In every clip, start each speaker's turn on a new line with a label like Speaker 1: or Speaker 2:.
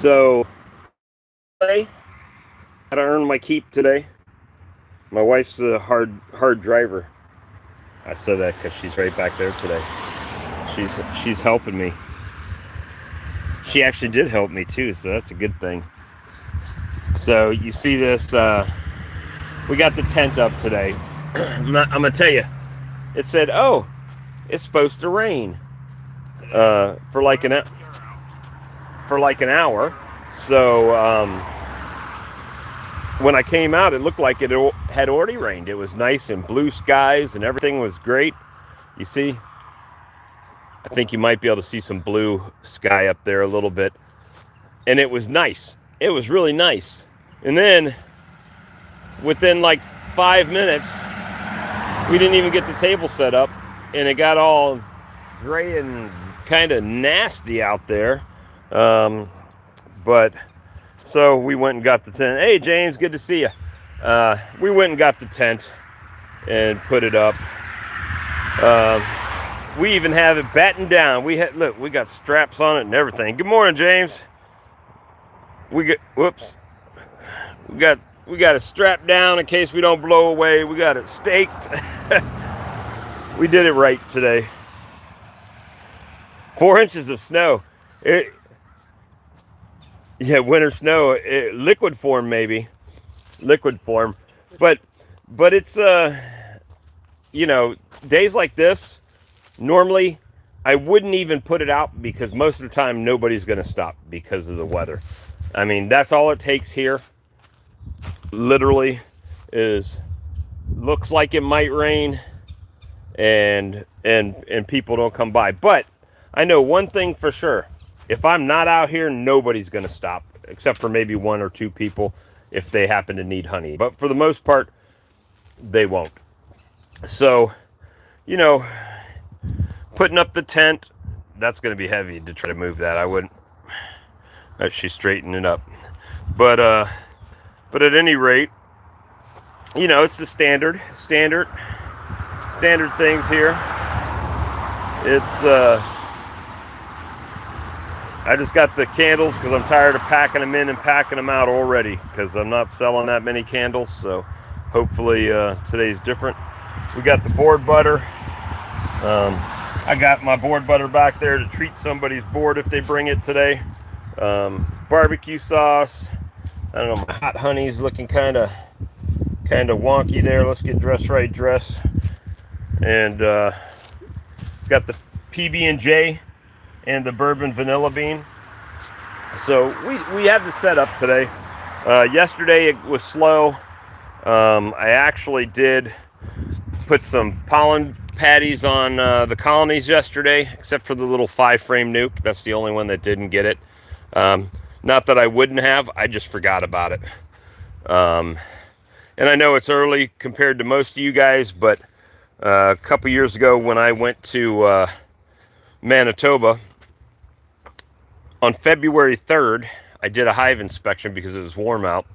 Speaker 1: So I had to earn my keep today. My wife's a hard driver. I said that because she's right back there today. She's helping me. She actually did help me too, so that's a good thing. So you see this? We got the tent up today. I'm gonna tell you. It said, "Oh, it's supposed to rain for like an hour." So when I came out, it looked like it had already rained. It was nice and blue skies, and everything was great. You see, I think you might be able to see some blue sky up there a little bit, and it was nice. It was really nice. And then within like 5 minutes, we didn't even get the table set up, and it got all gray and kind of nasty out there. But so we went and got the tent. Hey, James, good to see you. We went and got the tent and put it up. We even have it battened down. We got straps on it and everything. Good morning, James. We got it strapped down in case we don't blow away. We got it staked. We did it right today. 4 inches of snow. Winter snow, liquid form maybe, liquid form, but it's days like this. Normally, I wouldn't even put it out because most of the time nobody's going to stop because of the weather. I mean, that's all it takes here. Literally, looks like it might rain, and people don't come by. But I know one thing for sure. If I'm not out here, nobody's going to stop, except for maybe one or two people if they happen to need honey. But for the most part, they won't. So, putting up the tent, that's going to be heavy to try to move that. I wouldn't. She's straightening it up. But at any rate, it's the standard things here. It's I just got the candles because I'm tired of packing them in and packing them out already because I'm not selling that many candles. So hopefully today's different. We got the board butter. I got my board butter back there to treat somebody's board if they bring it today. Barbecue sauce. I don't know, my hot honey's looking kind of wonky there. Let's get dress. And got the PB&J and the bourbon vanilla bean. So we had the setup today. Yesterday it was slow. I actually did put some pollen patties on the colonies yesterday, except for the little 5-frame nuke. That's the only one that didn't get it. Not that I wouldn't have, I just forgot about it. And I know it's early compared to most of you guys, but a couple years ago when I went to Manitoba, on February 3rd, I did a hive inspection because it was warm out,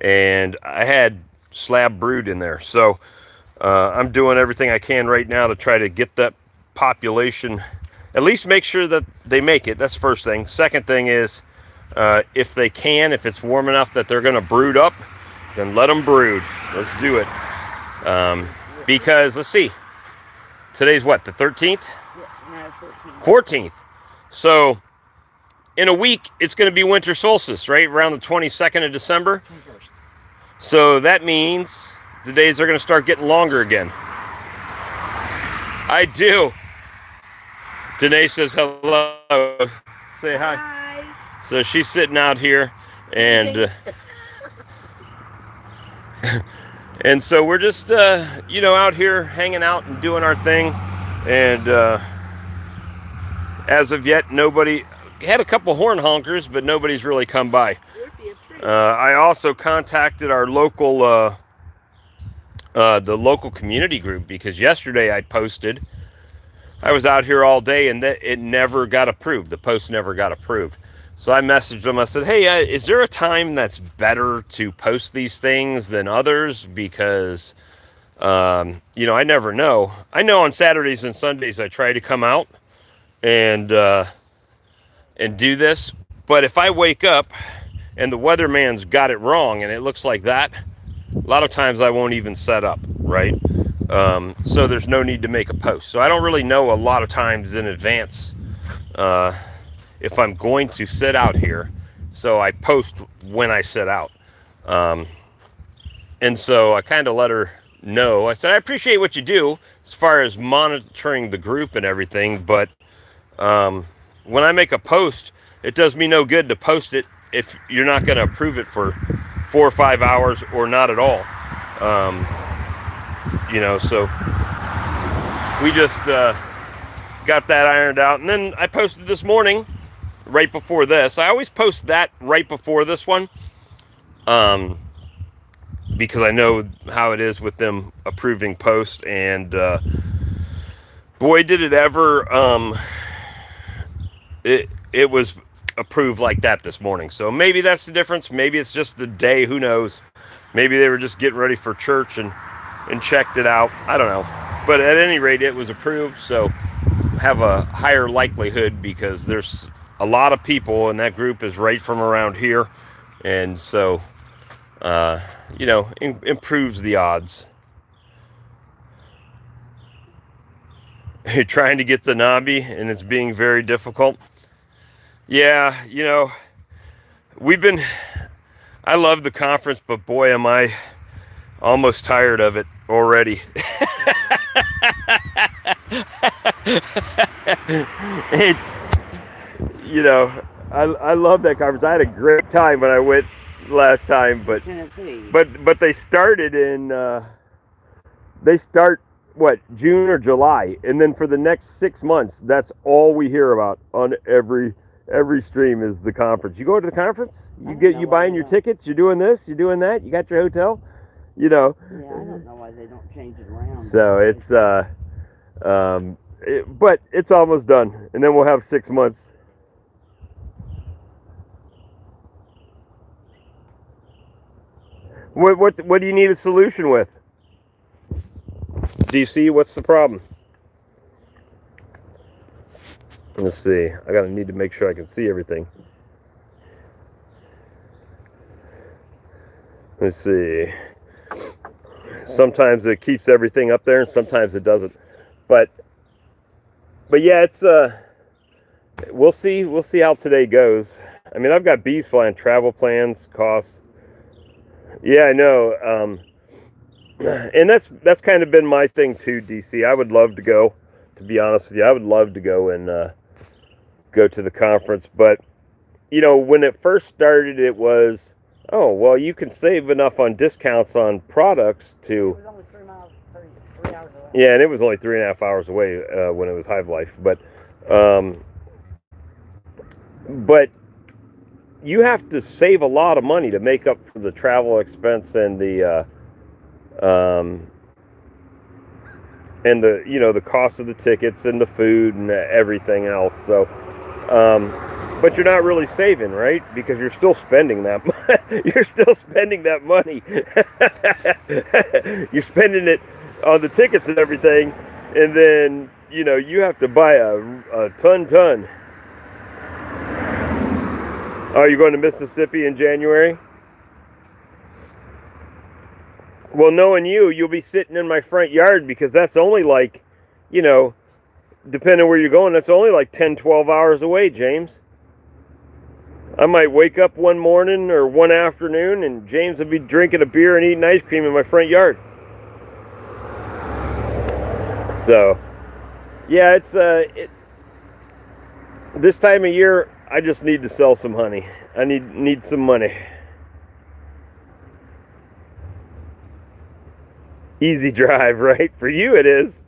Speaker 1: and I had slab brood in there. So I'm doing everything I can right now to try to get that population, at least make sure that they make it. That's the first thing. Second thing is, if it's warm enough that they're going to brood up, then let them brood. Let's do it. Because, let's see, today's what, the 13th?
Speaker 2: No,
Speaker 1: 14th. So in a week, it's going to be winter solstice, right? Around the 22nd of December.
Speaker 2: 21st.
Speaker 1: So that means the days are going to start getting longer again. I do. Danae says hello. Say hi.
Speaker 2: Hi.
Speaker 1: So she's sitting out here, and and so we're just out here hanging out and doing our thing. And as of yet, nobody had a couple horn honkers, but nobody's really come by. I also contacted our local the local community group, because yesterday I posted. I was out here all day, and it never got approved. The post never got approved. So I messaged them. I said, hey, is there a time that's better to post these things than others? Because, I never know. I know on Saturdays and Sundays I try to come out and do this. But if I wake up and the weatherman's got it wrong and it looks like that, a lot of times I won't even set up, right? So there's no need to make a post. So I don't really know a lot of times in advance if I'm going to sit out here. So I post when I sit out. And so I kind of let her know. I said, I appreciate what you do as far as monitoring the group and everything, but when I make a post, it does me no good to post it if you're not going to approve it for 4 or 5 hours or not at all. So we just got that ironed out. And then I posted this morning, right before this. I always post that right before this one, because I know how it is with them approving posts. And boy, did it ever. It was approved like that this morning. So maybe that's the difference. Maybe it's just the day. Who knows? Maybe they were just getting ready for church and checked it out. I don't know. But at any rate, it was approved. So have a higher likelihood because there's a lot of people and that group is right from around here. And so, improves the odds. You're trying to get the Nabi and it's being very difficult. Yeah, I love the conference, but boy, am I almost tired of it already. It's, I love that conference. I had a great time when I went last time, but
Speaker 2: Tennessee.
Speaker 1: But they started in, June or July, and then for the next 6 months, that's all we hear about on every stream is the conference. You go to the conference, you buying your tickets, you're doing this, you're doing that, you got your hotel,
Speaker 2: Yeah, I don't know why they don't change it around.
Speaker 1: So it's but it's almost done, and then we'll have 6 months. What do you need a solution with? DC, what's the problem? Let's see. I need to make sure I can see everything. Let's see. Sometimes it keeps everything up there, and sometimes it doesn't. But yeah, it's we'll see how today goes. I mean, I've got bees flying, travel plans, costs. Yeah, I know. And that's kind of been my thing too, DC. I would love to go. To be honest with you, I would love to go and go to the conference. But when it first started, it was, oh well, you can save enough on discounts on products to.
Speaker 2: It was only 3 hours away.
Speaker 1: Yeah, and it was only 3.5 hours away when it was Hive Life. But you have to save a lot of money to make up for the travel expense and the the cost of the tickets and the food and everything else. So, but you're not really saving, right? Because you're still spending that. You're still spending that money. You're spending it on the tickets and everything, and then you have to buy a ton. Oh, you're going to Mississippi in January? Well, knowing you'll be sitting in my front yard because that's only like, depending where you're going, that's only like 10, 12 hours away, James. I might wake up one morning or one afternoon and James will be drinking a beer and eating ice cream in my front yard. So, yeah, it's this time of year, I just need to sell some honey. I need some money. Easy drive, right? For you it is.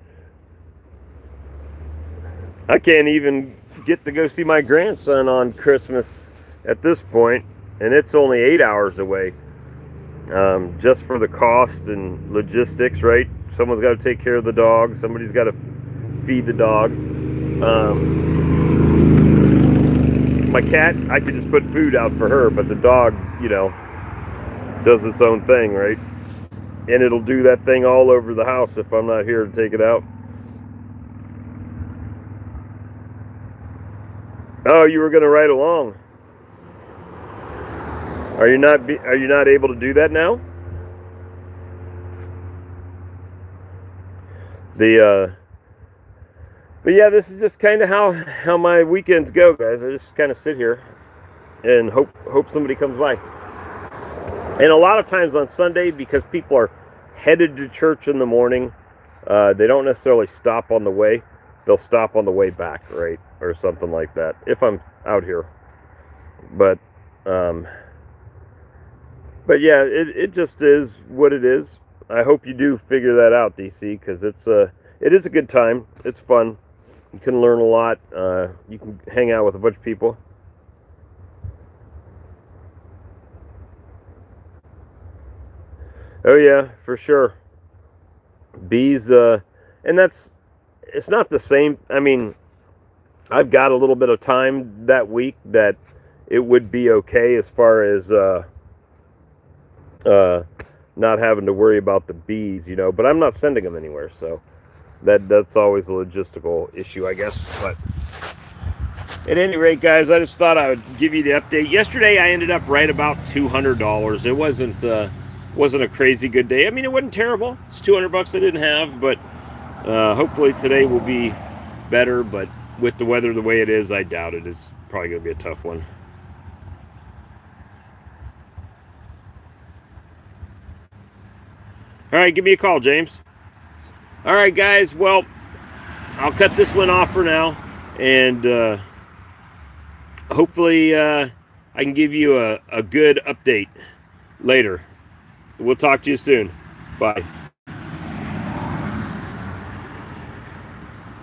Speaker 1: I can't even get to go see my grandson on Christmas at this point, and it's only 8 hours away. Just for the cost and logistics, right? Someone's got to take care of the dog. Somebody's got to feed the dog. My cat, I could just put food out for her, but the dog, does its own thing, right? And it'll do that thing all over the house if I'm not here to take it out. Oh, you were going to ride along. Are you not able to do that now? But yeah, this is just kind of how my weekends go, guys. I just kind of sit here and hope somebody comes by. And a lot of times on Sunday, because people are headed to church in the morning, they don't necessarily stop on the way. They'll stop on the way back, right, or something like that. If I'm out here, but yeah, it just is what it is. I hope you do figure that out, DC, because it is a good time. It's fun. You can learn a lot. You can hang out with a bunch of people. Oh yeah, for sure. Bees, and it's not the same. I mean, I've got a little bit of time that week that it would be okay as far as not having to worry about the bees, but I'm not sending them anywhere, so that's always a logistical issue, I guess. But at any rate, guys, I just thought I would give you the update. Yesterday I ended up right about $200. It wasn't a crazy good day. I mean, it wasn't terrible. It's $200 I didn't have, but hopefully today will be better. But with the weather the way it is, I doubt it. It's probably going to be a tough one. All right, give me a call, James. All right, guys. Well, I'll cut this one off for now, and hopefully I can give you a good update later. We'll talk to you soon. Bye.